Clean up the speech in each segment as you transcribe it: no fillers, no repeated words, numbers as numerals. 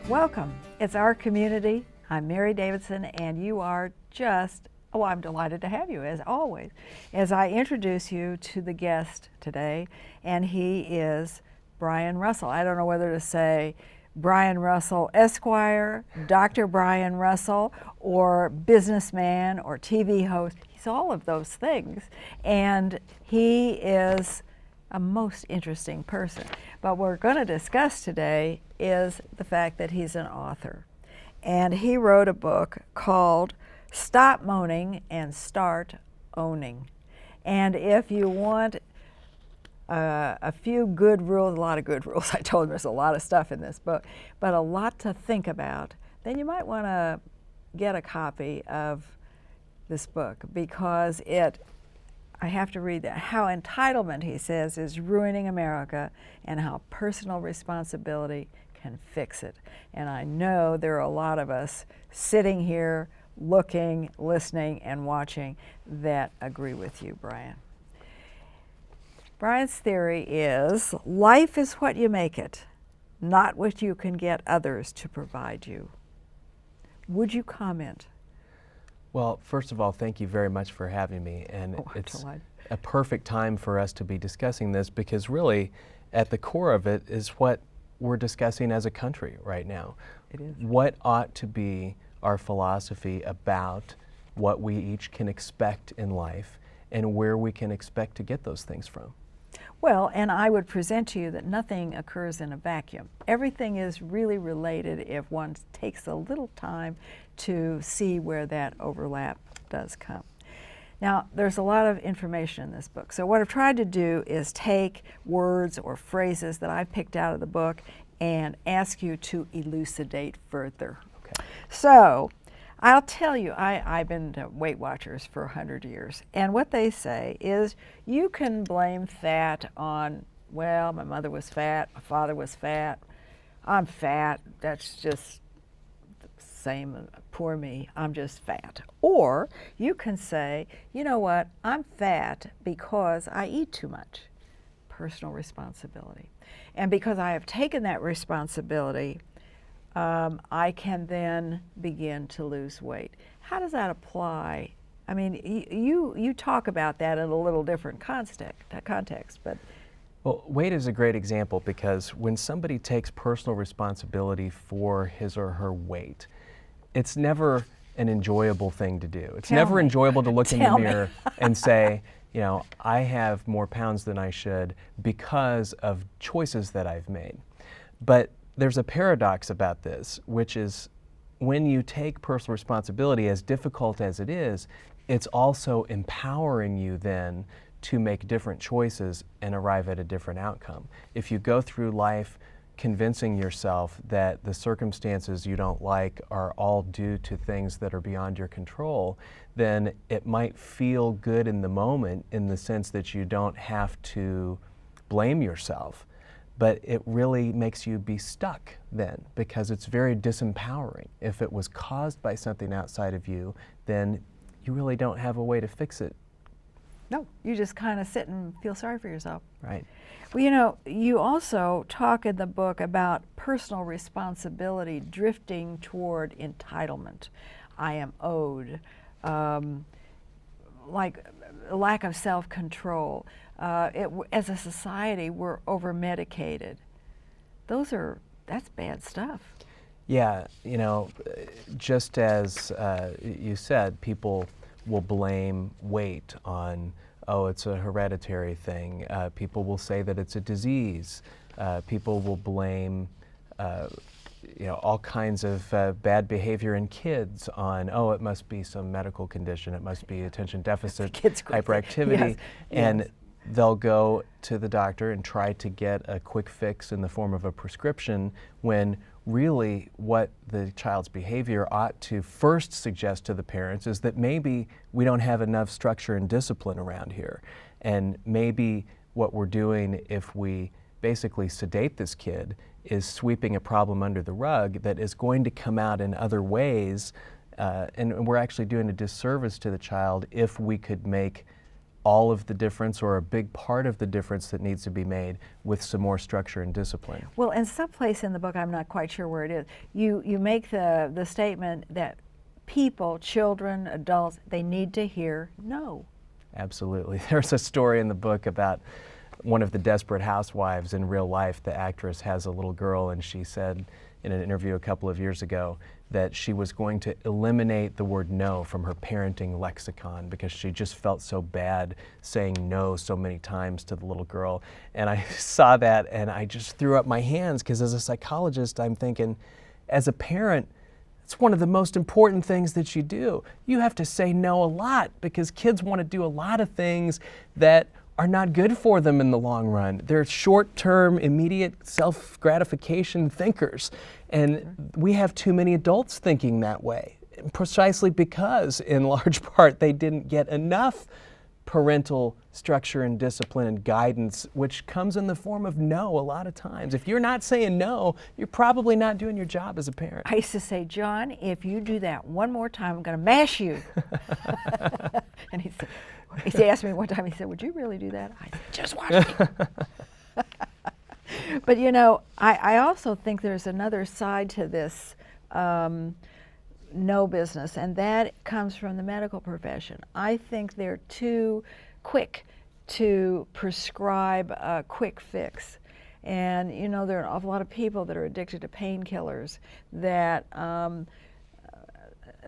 Welcome. It's our community. I'm Mary Davidson, and you are just, oh, I'm delighted to have you, as always, as I introduce you to the guest today, and he is Brian Russell. I don't know whether to say Brian Russell Esquire, Dr. Brian Russell, or businessman, or TV host. He's all of those things, and he is a most interesting person. But what we're going to discuss today is the fact that he's an author. And he wrote a book called Stop Moaning and Start Owning. And if you want a few good rules, a lot of good rules, I told him there's a lot of stuff in this book, but a lot to think about, then you might want to get a copy of this book, because I have to read that, how entitlement, he says, is ruining America and how personal responsibility can fix it. And I know there are a lot of us sitting here looking, listening, and watching that agree with you, Brian. Brian's theory is life is what you make it, not what you can get others to provide you. Would you comment? Well, first of all, thank you very much for having me, and it's a perfect time for us to be discussing this, because really at the core of it is what we're discussing as a country right now. It is. What ought to be our philosophy about what we each can expect in life and where we can expect to get those things from. Well, and I would present to you that nothing occurs in a vacuum. Everything is really related if one takes a little time to see where that overlap does come. Now, there's a lot of information in this book. So what I've tried to do is take words or phrases that I've picked out of the book and ask you to elucidate further. Okay. So I'll tell you, I've been to Weight Watchers for 100 years, and what they say is you can blame fat on, well, my mother was fat, my father was fat, I'm fat, that's just the same, poor me, I'm just fat. Or you can say, you know what, I'm fat because I eat too much. Personal responsibility. And because I have taken that responsibility, I can then begin to lose weight. How does that apply? I mean, you talk about that in a little different context, but. Well, weight is a great example, because when somebody takes personal responsibility for his or her weight, it's never an enjoyable thing to do. It's never enjoyable to look in the mirror and say, you know, I have more pounds than I should because of choices that I've made. But there's a paradox about this, which is when you take personal responsibility, as difficult as it is, it's also empowering you then to make different choices and arrive at a different outcome. If you go through life convincing yourself that the circumstances you don't like are all due to things that are beyond your control, then it might feel good in the moment in the sense that you don't have to blame yourself. But it really makes you be stuck then, because it's very disempowering. If it was caused by something outside of you, then you really don't have a way to fix it. No, you just kind of sit and feel sorry for yourself. Right. Well, you know, you also talk in the book about personal responsibility drifting toward entitlement. I am owed, like lack of self-control. As a society, we're over-medicated. That's bad stuff. Yeah, you know, just as you said, people will blame weight on, oh, it's a hereditary thing. People will say that it's a disease. People will blame you know, all kinds of bad behavior in kids on, oh, it must be some medical condition, it must be attention deficit hyperactivity. Yes. And yes. They'll go to the doctor and try to get a quick fix in the form of a prescription, when really what the child's behavior ought to first suggest to the parents is that maybe we don't have enough structure and discipline around here. And maybe what we're doing, if we basically sedate this kid, is sweeping a problem under the rug that is going to come out in other ways, and we're actually doing a disservice to the child if we could make all of the difference or a big part of the difference that needs to be made with some more structure and discipline. Well, in some place in the book, I'm not quite sure where it is, you make the statement that people, children, adults, they need to hear no. Absolutely. There's a story in the book about one of the Desperate Housewives in real life. The actress has a little girl, and she said in an interview a couple of years ago that she was going to eliminate the word no from her parenting lexicon because she just felt so bad saying no so many times to the little girl. And I saw that and I just threw up my hands, because as a psychologist, I'm thinking, as a parent, it's one of the most important things that you do. You have to say no a lot, because kids want to do a lot of things that are not good for them in the long run. They're short-term, immediate self-gratification thinkers. And we have too many adults thinking that way, precisely because, in large part, they didn't get enough parental structure and discipline and guidance, which comes in the form of no a lot of times. If you're not saying no, you're probably not doing your job as a parent. I used to say, John, if you do that one more time, I'm going to mash you. And he asked me one time, he said, would you really do that? I said, just watch me. But you know, I also think there's another side to this no business, and that comes from the medical profession. I think they're too quick to prescribe a quick fix. And you know, there are an awful lot of people that are addicted to painkillers that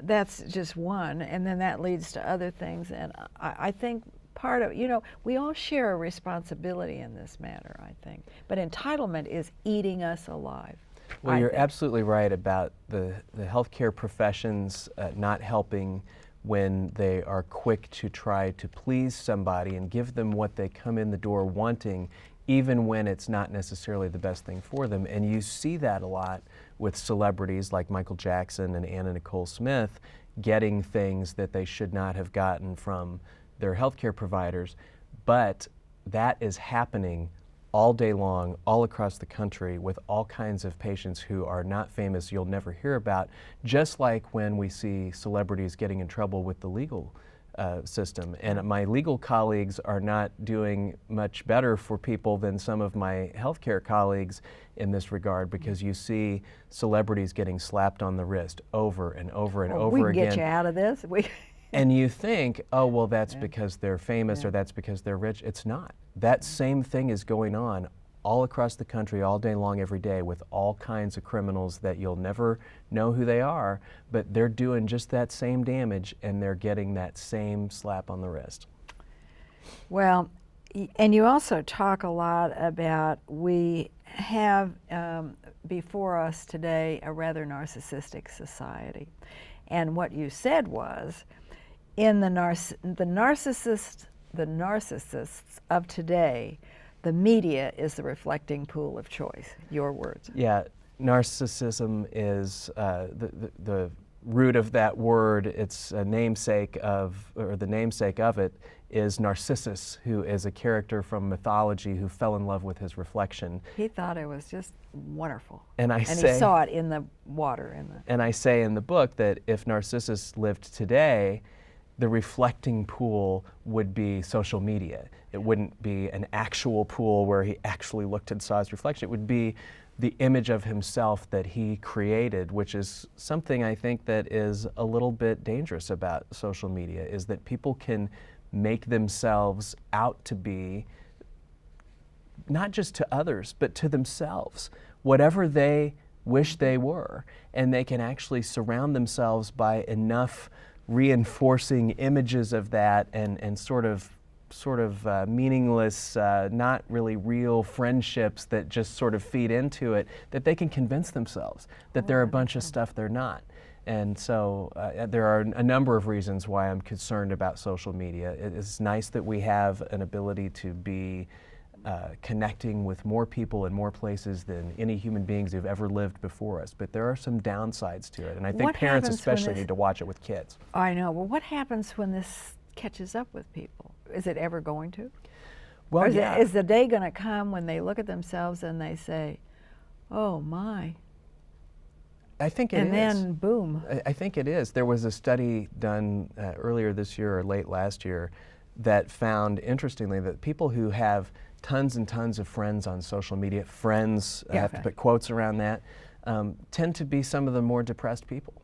that's just one, and then that leads to other things. And I think part of, you know, we all share a responsibility in this matter, I think. But entitlement is eating us alive. Well, you're absolutely right about the healthcare professions not helping when they are quick to try to please somebody and give them what they come in the door wanting, even when it's not necessarily the best thing for them. And you see that a lot with celebrities like Michael Jackson and Anna Nicole Smith getting things that they should not have gotten from their healthcare providers. But that is happening all day long, all across the country, with all kinds of patients who are not famous, you'll never hear about, just like when we see celebrities getting in trouble with the legal system. And my legal colleagues are not doing much better for people than some of my healthcare colleagues in this regard, because you see celebrities getting slapped on the wrist over and over and over we can again. get you out of this. And you think, oh, well, that's because they're famous or that's because they're rich. It's not. That same thing is going on all across the country all day long, every day, with all kinds of criminals that you'll never know who they are, but they're doing just that same damage and they're getting that same slap on the wrist. Well, and you also talk a lot about we have before us today a rather narcissistic society. And what you said was, in the narcissists of today, the media is the reflecting pool of choice. Your words. Yeah, narcissism is the root of that word. It's a namesake of, or the namesake of it is Narcissus, who is a character from mythology who fell in love with his reflection. He thought it was just wonderful. And he saw it in the water. And I say in the book that if Narcissus lived today, the reflecting pool would be social media. It wouldn't be an actual pool where he actually looked and saw his reflection. It would be the image of himself that he created, which is something I think that is a little bit dangerous about social media, is that people can make themselves out to be, not just to others, but to themselves, whatever they wish they were. And they can actually surround themselves by enough reinforcing images of that and sort of meaningless, not really real friendships that just sort of feed into it, that they can convince themselves that they're a bunch of stuff they're not. And so there are a number of reasons why I'm concerned about social media. It's nice that we have an ability to be connecting with more people in more places than any human beings who've ever lived before us. But there are some downsides to it, and I think parents especially need to watch it with kids. I know. Well, what happens when this catches up with people? Is it ever going to? Well, is the day going to come when they look at themselves and they say, oh my? I think it is. And then boom. I think it is. There was a study done earlier this year or late last year that found, interestingly, that people who have tons and tons of friends on social media, friends, I have to put quotes around that, tend to be some of the more depressed people.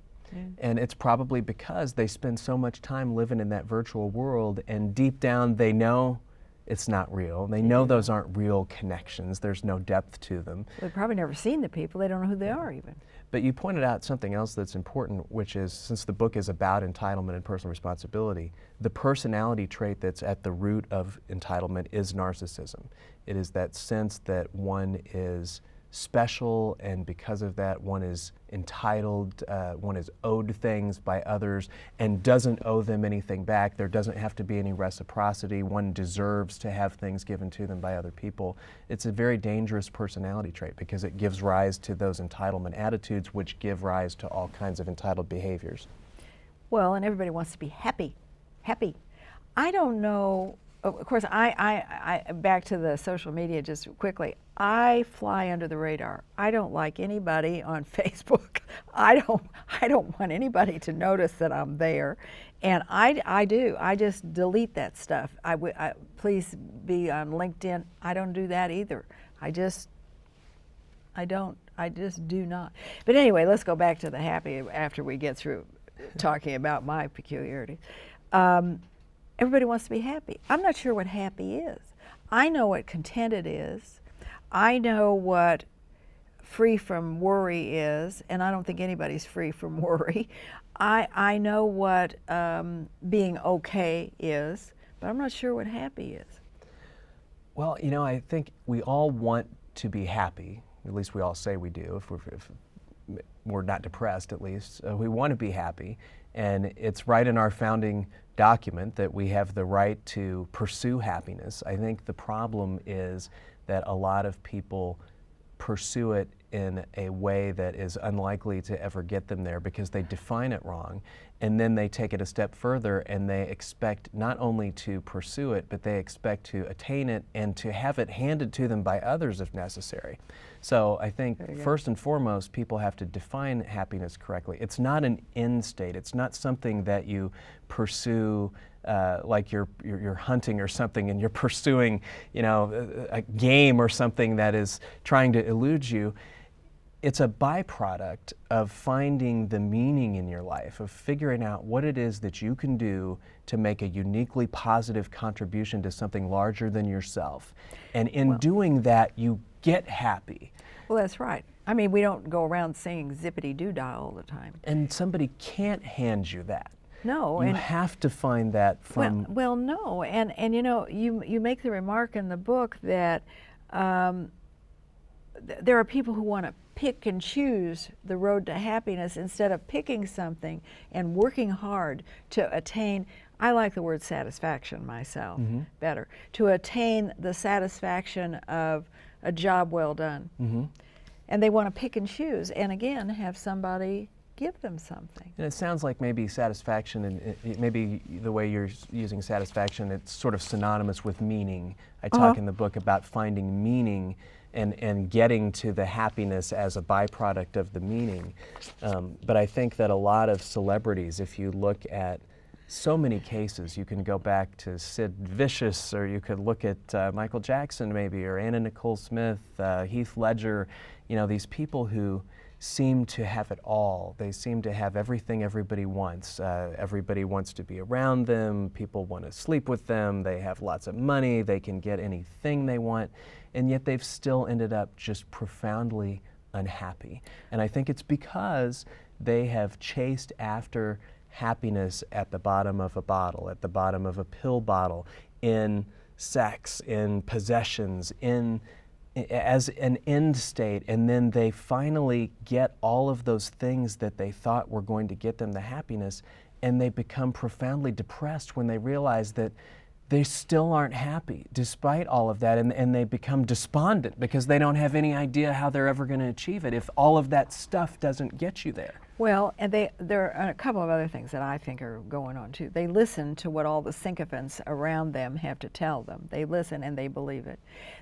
And it's probably because they spend so much time living in that virtual world, and deep down they know it's not real. They know those aren't real connections. There's no depth to them. They've probably never seen the people. They don't know who they are even. But you pointed out something else that's important, which is, since the book is about entitlement and personal responsibility, the personality trait that's at the root of entitlement is narcissism. It is that sense that one is special, and because of that one is entitled, one is owed things by others and doesn't owe them anything back. There doesn't have to be any reciprocity. One deserves to have things given to them by other people. It's a very dangerous personality trait because it gives rise to those entitlement attitudes, which give rise to all kinds of entitled behaviors. Well, and everybody wants to be happy. I don't know. Of course, I back to the social media just quickly. I fly under the radar. I don't like anybody on Facebook. I don't want anybody to notice that I'm there, and I just delete that stuff. Please be on LinkedIn. I don't do that either. I just do not. But anyway, let's go back to the happy after we get through talking about my peculiarities. Everybody wants to be happy. I'm not sure what happy is. I know what contented is. I know what free from worry is, and I don't think anybody's free from worry. I know what being okay is, but I'm not sure what happy is. Well, you know, I think we all want to be happy. At least we all say we do. If we're not depressed, at least. We want to be happy, and it's right in our founding document that we have the right to pursue happiness. I think the problem is that a lot of people pursue it in a way that is unlikely to ever get them there because they define it wrong, and then they take it a step further and they expect not only to pursue it, but they expect to attain it and to have it handed to them by others if necessary. So I think first and foremost, people have to define happiness correctly. It's not an end state. It's not something that you pursue like you're hunting or something, and you're pursuing, you know, a game or something that is trying to elude you. It's a byproduct of finding the meaning in your life, of figuring out what it is that you can do to make a uniquely positive contribution to something larger than yourself. And in doing that, you get happy. Well, that's right. I mean, we don't go around singing zippity-doo-dah all the time. And somebody can't hand you that. No, you and have to find that from. Well, no, and you know, you make the remark in the book that there are people who want to pick and choose the road to happiness instead of picking something and working hard to attain. I like the word satisfaction myself better. To attain the satisfaction of a job well done, and they want to pick and choose, and again have somebody give them something. And it sounds like maybe satisfaction, and maybe the way you're using satisfaction, it's sort of synonymous with meaning. I talk in the book about finding meaning and getting to the happiness as a byproduct of the meaning. But I think that a lot of celebrities, if you look at so many cases, you can go back to Sid Vicious, or you could look at Michael Jackson maybe, or Anna Nicole Smith, Heath Ledger, you know, these people who seem to have it all. They seem to have everything everybody wants. Everybody wants to be around them. People want to sleep with them. They have lots of money. They can get anything they want. And yet they've still ended up just profoundly unhappy. And I think it's because they have chased after happiness at the bottom of a bottle, at the bottom of a pill bottle, in sex, in possessions, as an end state, and then they finally get all of those things that they thought were going to get them the happiness, and they become profoundly depressed when they realize that they still aren't happy despite all of that, and they become despondent because they don't have any idea how they're ever going to achieve it if all of that stuff doesn't get you there. Well, and there are a couple of other things that I think are going on too. They listen to what all the sycophants around them have to tell them. They listen and they believe it.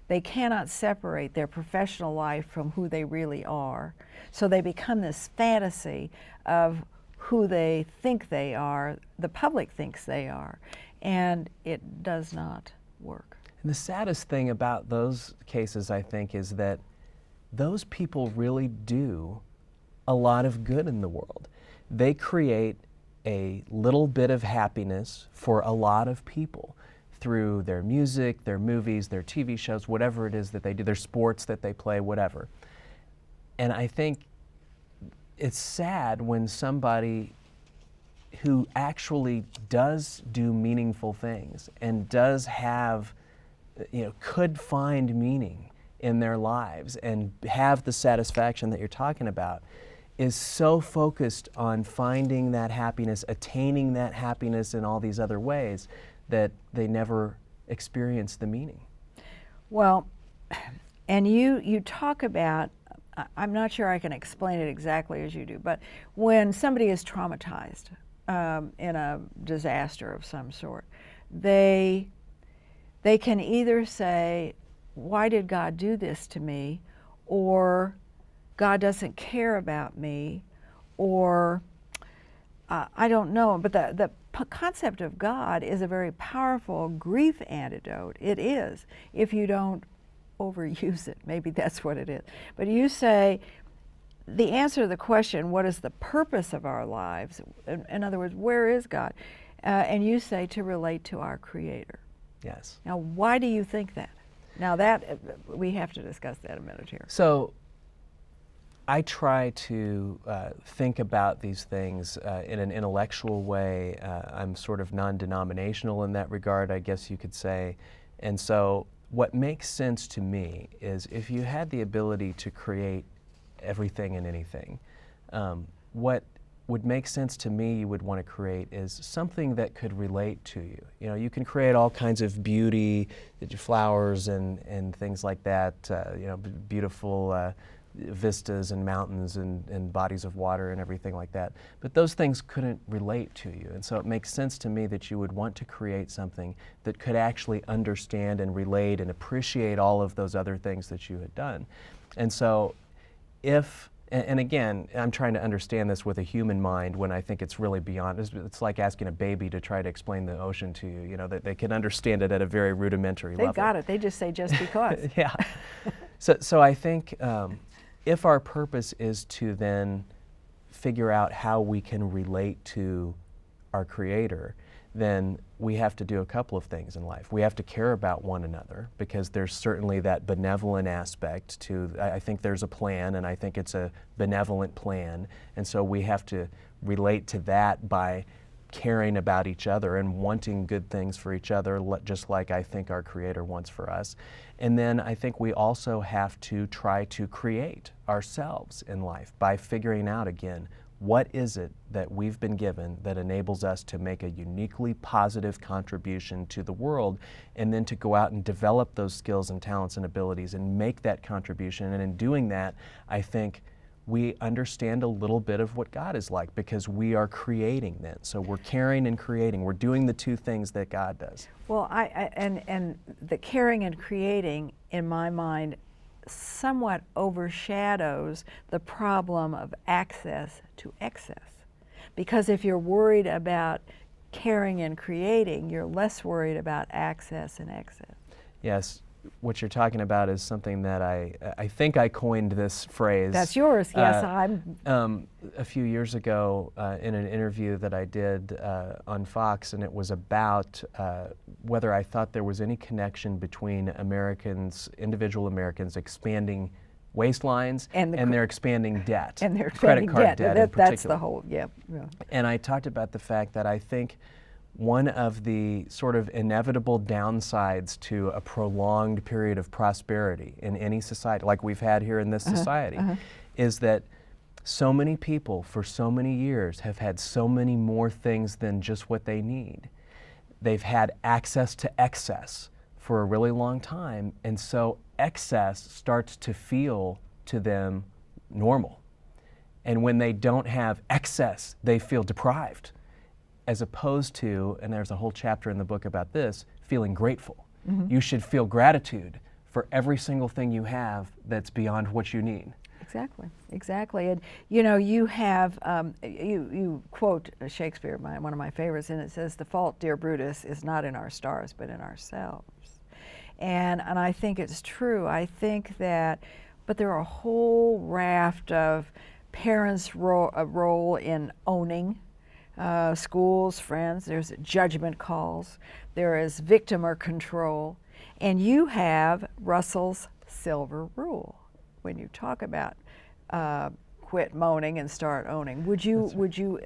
They cannot separate their professional life from who they really are. So they become this fantasy of who they think they are, the public thinks they are, and it does not work. And the saddest thing about those cases, I think, is that those people really do a lot of good in the world. They create a little bit of happiness for a lot of people through their music, their movies, their TV shows, whatever it is that they do, their sports that they play, whatever. And I think it's sad when somebody who actually does do meaningful things and does have, could find meaning in their lives and have the satisfaction that you're talking about, is so focused on finding that happiness, attaining that happiness in all these other ways, that they never experience the meaning. Well, and you talk about, I'm not sure I can explain it exactly as you do, but when somebody is traumatized in a disaster of some sort, they can either say, why did God do this to me? Or God doesn't care about me, or I don't know. But the concept of God is a very powerful grief antidote. It is, if you don't overuse it. Maybe that's what it is. But you say, the answer to the question, what is the purpose of our lives? In other words, where is God? And you say to relate to our Creator. Yes. Now, why do you think that? Now that, we have to discuss that a minute here. So I try to think about these things in an intellectual way. I'm sort of non-denominational in that regard, I guess you could say. And so what makes sense to me is if you had the ability to create everything and anything, what would make sense to me you would want to create is something that could relate to you. You can create all kinds of beauty, flowers and things like that, beautiful vistas and mountains and bodies of water and everything like that. But those things couldn't relate to you. And so it makes sense to me that you would want to create something that could actually understand and relate and appreciate all of those other things that you had done. And so and again, I'm trying to understand this with a human mind when I think it's really beyond. It's like asking a baby to try to explain the ocean to you, that they can understand it at a very rudimentary level. They've got it. They just say just because. Yeah. So I think if our purpose is to then figure out how we can relate to our Creator, then we have to do a couple of things in life. We have to care about one another, because there's certainly that benevolent aspect to, I think there's a plan, and I think it's a benevolent plan, and so we have to relate to that by caring about each other and wanting good things for each other, just like I think our Creator wants for us. And then I think we also have to try to create ourselves in life by figuring out again, what is it that we've been given that enables us to make a uniquely positive contribution to the world, and then to go out and develop those skills and talents and abilities and make that contribution. And in doing that, I think we understand a little bit of what God is like, because we are creating then. So we're caring and creating. We're doing the two things that God does. Well, and the caring and creating, in my mind, somewhat overshadows the problem of access to excess. Because if you're worried about caring and creating, you're less worried about access and excess. Yes. What you're talking about is something that I think I coined this phrase. That's yours, yes. A few years ago in an interview that I did on Fox, and it was about whether I thought there was any connection between individual Americans expanding waistlines and their expanding debt. And their credit card debt in particular. That's the whole, yeah. And I talked about the fact that I think one of the sort of inevitable downsides to a prolonged period of prosperity in any society, like we've had here in this society, is that so many people for so many years have had so many more things than just what they need. They've had access to excess for a really long time, and so excess starts to feel to them normal. And when they don't have excess, they feel deprived, as opposed to, and there's a whole chapter in the book about this, feeling grateful. You should feel gratitude for every single thing you have that's beyond what you need. Exactly, exactly. And you know, you have, you quote Shakespeare, one of my favorites, and it says, "The fault, dear Brutus, is not in our stars, but in ourselves." And I think it's true. I think that, but there are a whole raft of parents' role in owning, schools, friends. There's judgment calls. There is victim or control. And you have Russell's silver rule. When you talk about quit moaning and start owning, would you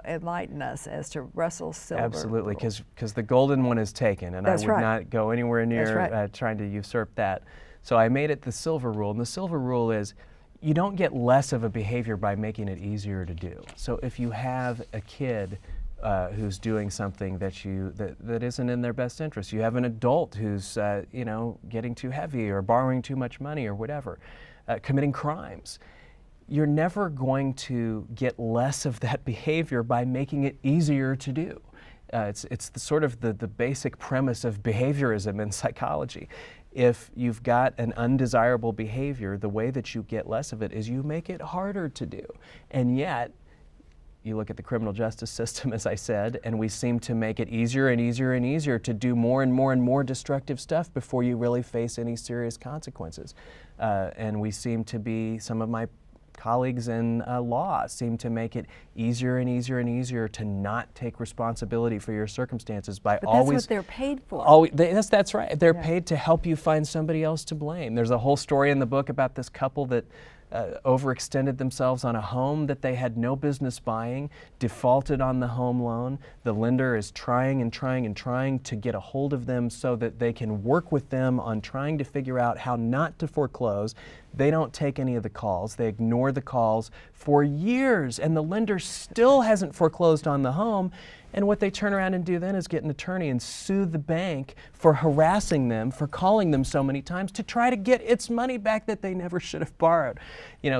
enlighten us as to Russell's silver Absolutely, rule? because the golden one is taken, and That's I would right. not go anywhere near right. trying to usurp that. So I made it the silver rule, and the silver rule is you don't get less of a behavior by making it easier to do. So if you have a kid who's doing something that isn't in their best interest, you have an adult who's getting too heavy or borrowing too much money or whatever, committing crimes, you're never going to get less of that behavior by making it easier to do. It's the sort of the basic premise of behaviorism in psychology. If you've got an undesirable behavior, the way that you get less of it is you make it harder to do. And yet, you look at the criminal justice system, as I said, and we seem to make it easier and easier and easier to do more and more and more destructive stuff before you really face any serious consequences. And we seem to be, some of my colleagues in law seem to make it easier and easier and easier to not take responsibility for your circumstances by But always. that's what they're paid for. That's right. They're Yeah. paid to help you find somebody else to blame. There's a whole story in the book about this couple that overextended themselves on a home that they had no business buying, defaulted on the home loan. The lender is trying and trying and trying to get a hold of them so that they can work with them on trying to figure out how not to foreclose. They don't take any of the calls. They ignore the calls for years, and the lender still hasn't foreclosed on the home. And what they turn around and do then is get an attorney and sue the bank for harassing them, for calling them so many times to try to get its money back that they never should have borrowed.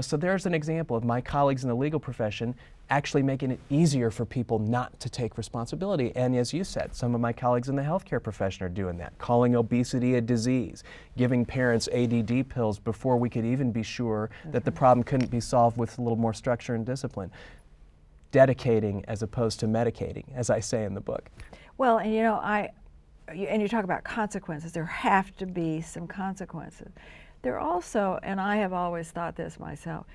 So there's an example of my colleagues in the legal profession actually making it easier for people not to take responsibility. And as you said, some of my colleagues in the healthcare profession are doing that, calling obesity a disease, giving parents ADD pills before we could even be sure that the problem couldn't be solved with a little more structure and discipline. Dedicating as opposed to medicating, as I say in the book. Well, and you talk about consequences. There have to be some consequences. There also, and I have always thought this myself,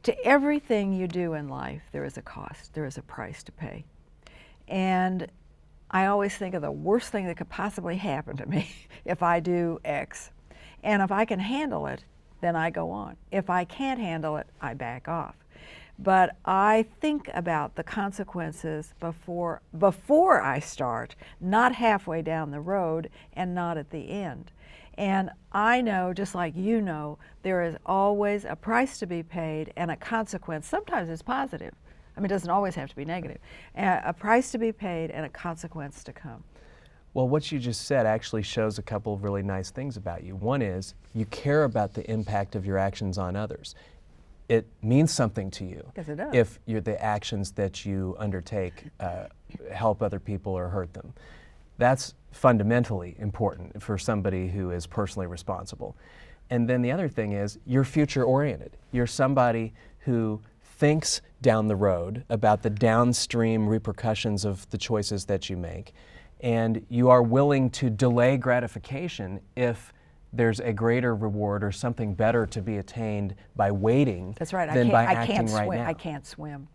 to everything you do in life, there is a cost. There is a price to pay. And I always think of the worst thing that could possibly happen to me if I do X. And if I can handle it, then I go on. If I can't handle it, I back off. But I think about the consequences before I start, not halfway down the road and not at the end. And I know, just like you know, there is always a price to be paid and a consequence. Sometimes it's positive. I mean, it doesn't always have to be negative. A price to be paid and a consequence to come. Well, what you just said actually shows a couple of really nice things about you. One is you care about the impact of your actions on others. It means something to you. Yes, it does. If the actions that you undertake help other people or hurt them. That's fundamentally important for somebody who is personally responsible. And then the other thing is you're future oriented. You're somebody who thinks down the road about the downstream repercussions of the choices that you make. And you are willing to delay gratification if there's a greater reward or something better to be attained by waiting. That's right. Than by I acting can't right swim. now. I can't swim.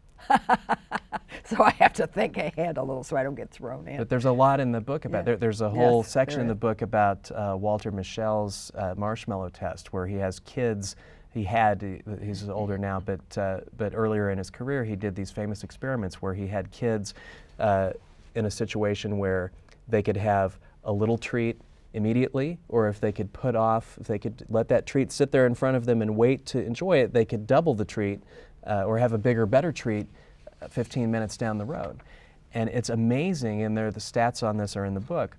So I have to think ahead a little so I don't get thrown in. But there's a lot in the book about Yeah. there's a whole Yes, section in there the is. book about Walter Mischel's marshmallow test, where he has kids. He's older now, but earlier in his career he did these famous experiments where he had kids in a situation where they could have a little treat immediately, or if they could let that treat sit there in front of them and wait to enjoy it, they could double the treat or have a bigger, better treat 15 minutes down the road. And it's amazing, and the stats on this are in the book,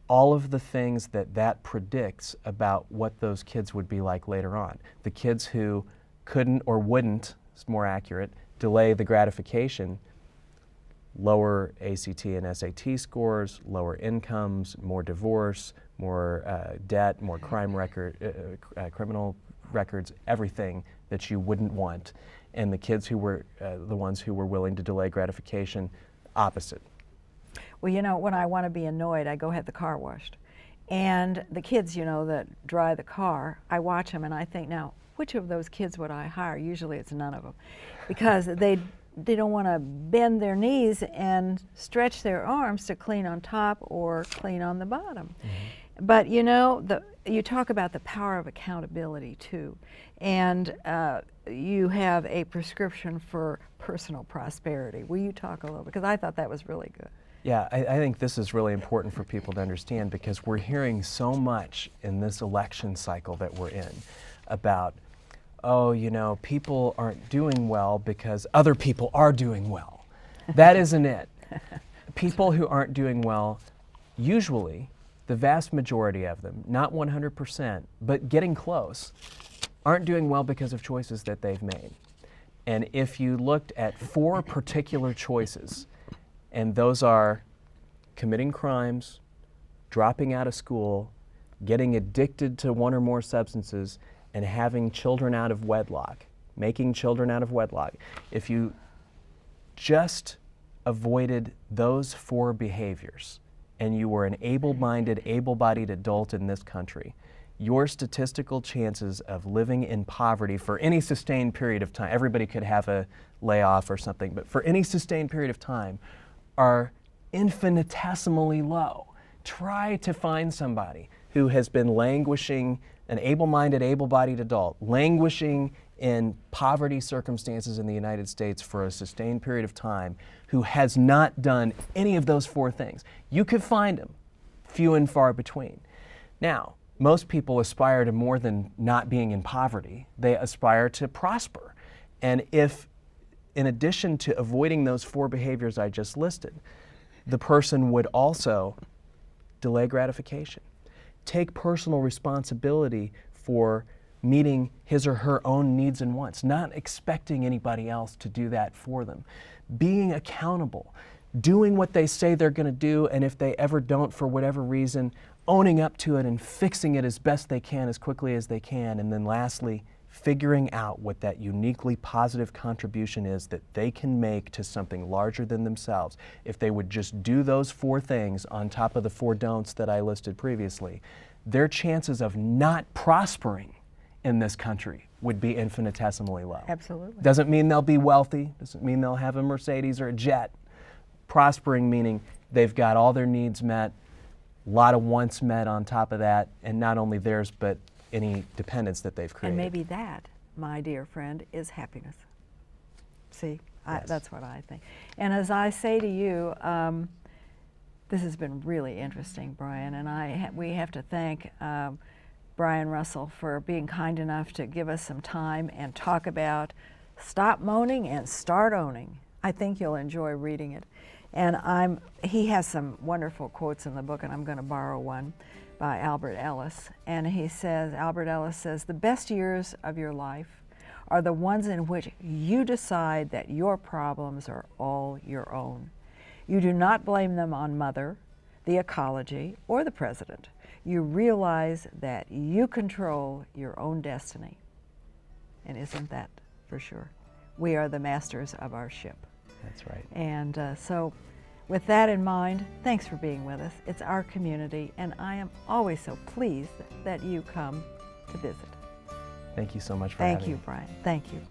all of the things that predicts about what those kids would be like later on. The kids who couldn't or wouldn't, it's more accurate, delay the gratification, lower ACT and SAT scores, lower incomes, more divorce, more debt, more crime record, criminal records, everything that you wouldn't want. And the kids who were the ones who were willing to delay gratification, opposite. Well, you know, when I want to be annoyed, I go have the car washed. And the kids, you know, that dry the car, I watch them and I think, now, which of those kids would I hire? Usually it's none of them, because they don't want to bend their knees and stretch their arms to clean on top or clean on the bottom. Mm-hmm. But you know, you talk about the power of accountability too, and you have a prescription for personal prosperity. Will you talk a little bit? Because I thought that was really good. Yeah, I think this is really important for people to understand, because we're hearing so much in this election cycle that we're in about, oh, you know, people aren't doing well because other people are doing well. That isn't it. People who aren't doing well, usually, the vast majority of them, not 100%, but getting close, aren't doing well because of choices that they've made. And if you looked at 4 particular choices, and those are committing crimes, dropping out of school, getting addicted to one or more substances, and having children out of wedlock, making children out of wedlock. If you just avoided those 4 behaviors and you were an able-minded, able-bodied adult in this country, your statistical chances of living in poverty for any sustained period of time, everybody could have a layoff or something, but for any sustained period of time, are infinitesimally low. Try to find somebody who has been languishing, an able-minded, able-bodied adult, languishing in poverty circumstances in the United States for a sustained period of time, who has not done any of those 4 things. You could find them, few and far between. Now, most people aspire to more than not being in poverty. They aspire to prosper. And if, in addition to avoiding those 4 behaviors I just listed, the person would also delay gratification, take personal responsibility for meeting his or her own needs and wants, not expecting anybody else to do that for them, being accountable, doing what they say they're going to do, and if they ever don't for whatever reason, owning up to it and fixing it as best they can, as quickly as they can, and then lastly, figuring out what that uniquely positive contribution is that they can make to something larger than themselves. If they would just do those 4 things on top of the 4 don'ts that I listed previously, their chances of not prospering in this country would be infinitesimally low. Absolutely. Doesn't mean they'll be wealthy, doesn't mean they'll have a Mercedes or a jet. Prospering meaning they've got all their needs met, a lot of wants met on top of that, and not only theirs, but any dependence that they've created. And maybe that, my dear friend, is happiness. See, Yes. that's what I think. And as I say to you, this has been really interesting, Brian, and we have to thank Brian Russell for being kind enough to give us some time and talk about Stop Moaning and Start Owning. I think you'll enjoy reading it. And he has some wonderful quotes in the book, and I'm going to borrow one by Albert Ellis. And Albert Ellis says, the best years of your life are the ones in which you decide that your problems are all your own. You do not blame them on mother, the ecology, or the president. You realize that you control your own destiny. And isn't that for sure? We are the masters of our ship. That's right. And so with that in mind, thanks for being with us. It's our community, and I am always so pleased that you come to visit. Thank you so much for having me. Thank you, Brian. Thank you.